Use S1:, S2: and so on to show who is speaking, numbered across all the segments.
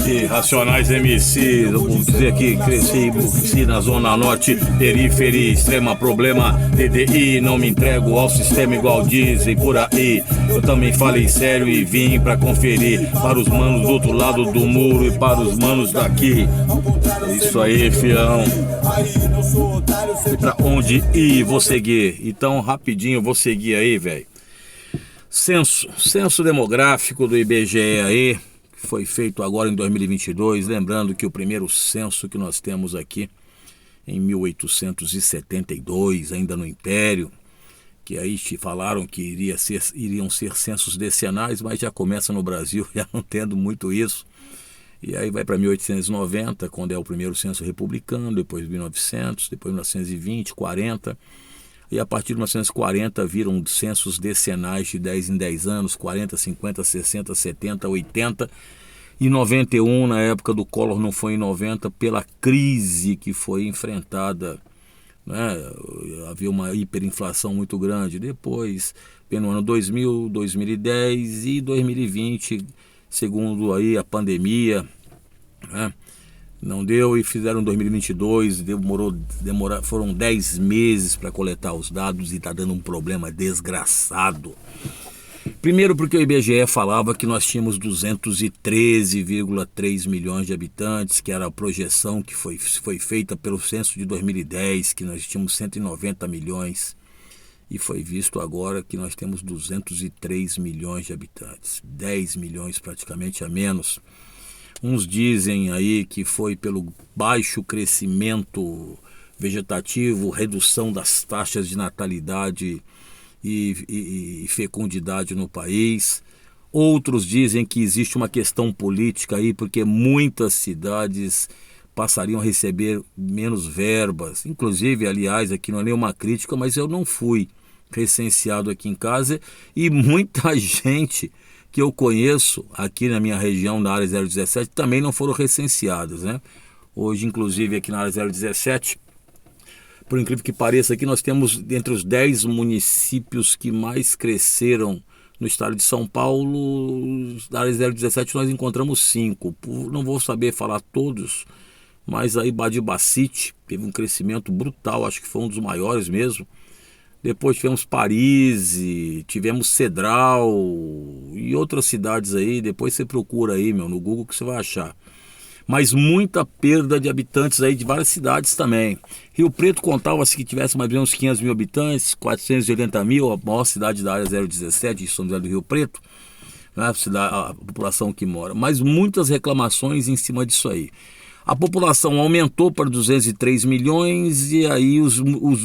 S1: E Racionais MC, eu vou dizer que cresci na Zona Norte, periferia, extrema problema, DDI, não me entrego ao sistema igual dizem por aí. Eu também falei sério e vim pra conferir, para os manos do outro lado do muro e para os manos daqui. É isso aí, fião. E pra onde ir, vou seguir. Então, rapidinho, vou seguir aí, velho. Censo demográfico do IBGE aí, que foi feito agora em 2022, lembrando que o primeiro censo que nós temos aqui em 1872, ainda no Império, que aí te falaram que iriam ser censos decenais, mas já começa no Brasil, já não tendo muito isso. E aí vai para 1890, quando é o primeiro censo republicano, depois 1900, depois 1920, 40. E a partir de 1940 viram censos decenais de 10 em 10 anos, 40, 50, 60, 70, 80. E 91, na época do Collor, não foi em 90, pela crise que foi enfrentada, né? Havia uma hiperinflação muito grande. Depois, no ano 2000, 2010 e 2020, segundo aí a pandemia, né? Não deu e fizeram 2022, foram 10 meses para coletar os dados e está dando um problema desgraçado. Primeiro porque o IBGE falava que nós tínhamos 213,3 milhões de habitantes, que era a projeção que foi feita pelo censo de 2010, que nós tínhamos 190 milhões. E foi visto agora que nós temos 203 milhões de habitantes, 10 milhões praticamente a menos. Uns dizem aí que foi pelo baixo crescimento vegetativo, redução das taxas de natalidade e fecundidade no país. Outros dizem que existe uma questão política aí, porque muitas cidades passariam a receber menos verbas. Inclusive, aliás, aqui não é nenhuma crítica, mas eu não fui recenseado aqui em casa e muita gente que eu conheço aqui na minha região, na área 017, também não foram recenseados, né? Hoje, inclusive, aqui na área 017, por incrível que pareça, aqui nós temos entre os 10 municípios que mais cresceram no estado de São Paulo. Na área 017 nós encontramos 5. Não vou saber falar todos, mas aí Badibacite teve um crescimento brutal, acho que foi um dos maiores mesmo. Depois tivemos Paris, tivemos Cedral e outras cidades aí. Depois você procura aí, no Google, que você vai achar. Mas muita perda de habitantes aí de várias cidades também. Rio Preto contava-se que tivesse mais ou menos 500 mil habitantes, 480 mil, a maior cidade da área 017, de São José do Rio Preto, né, a população que mora. Mas muitas reclamações em cima disso aí. A população aumentou para 203 milhões e aí os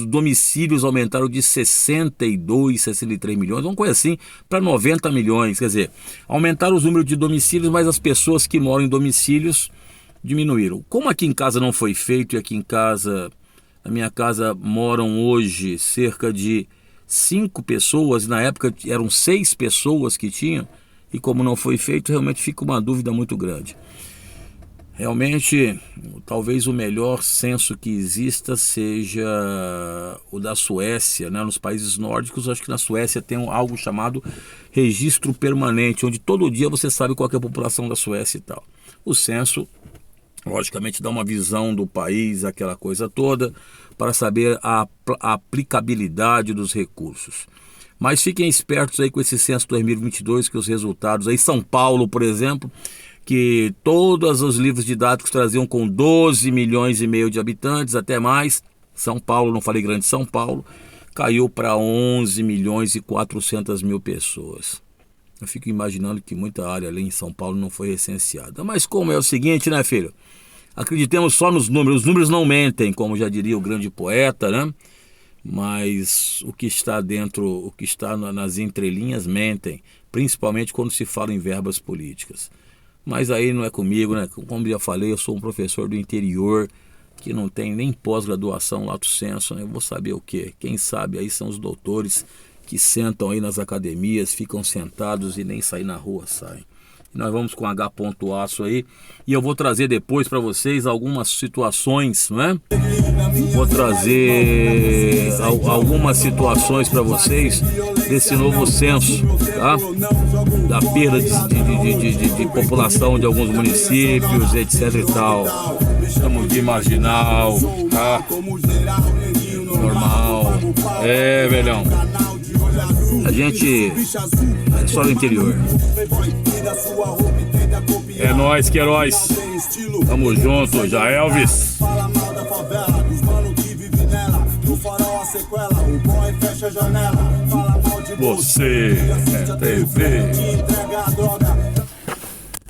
S1: domicílios aumentaram de 62, 63 milhões, uma coisa assim, para 90 milhões. Quer dizer, aumentaram os números de domicílios, mas as pessoas que moram em domicílios diminuíram. Como aqui em casa não foi feito, e aqui em casa, na minha casa moram hoje cerca de 5 pessoas, na época eram 6 pessoas que tinham, e como não foi feito, realmente fica uma dúvida muito grande. Realmente, talvez o melhor censo que exista seja o da Suécia, né? Nos países nórdicos, acho que na Suécia tem algo chamado registro permanente, onde todo dia você sabe qual é a população da Suécia e tal. O censo, logicamente, dá uma visão do país, aquela coisa toda, para saber a aplicabilidade dos recursos. Mas fiquem espertos aí com esse censo 2022, que os resultados aí, São Paulo, por exemplo, que todos os livros didáticos traziam com 12 milhões e meio de habitantes, até mais. São Paulo, não falei grande São Paulo, caiu para 11 milhões e 400 mil pessoas. Eu fico imaginando que muita área ali em São Paulo não foi recenseada. Mas como é o seguinte, né, filho? Acreditemos só nos números. Os números não mentem, como já diria o grande poeta, né? Mas o que está dentro, o que está nas entrelinhas mentem, principalmente quando se fala em verbas políticas. Mas aí não é comigo, né? Como já falei, eu sou um professor do interior que não tem nem pós-graduação lato sensu, né? Eu vou saber o quê? Quem sabe aí são os doutores que sentam aí nas academias, ficam sentados e nem sair na rua saem. E nós vamos com H. Aço aí e eu vou trazer depois para vocês algumas situações, não é? Vou trazer algumas situações para vocês desse novo censo, tá? Da perda de população de alguns municípios, etc e tal. Estamos de marginal, tá? Normal. É, velhão. A gente é só no interior. É nóis, que heróis. Tamo junto, já Elvis. Você é TV.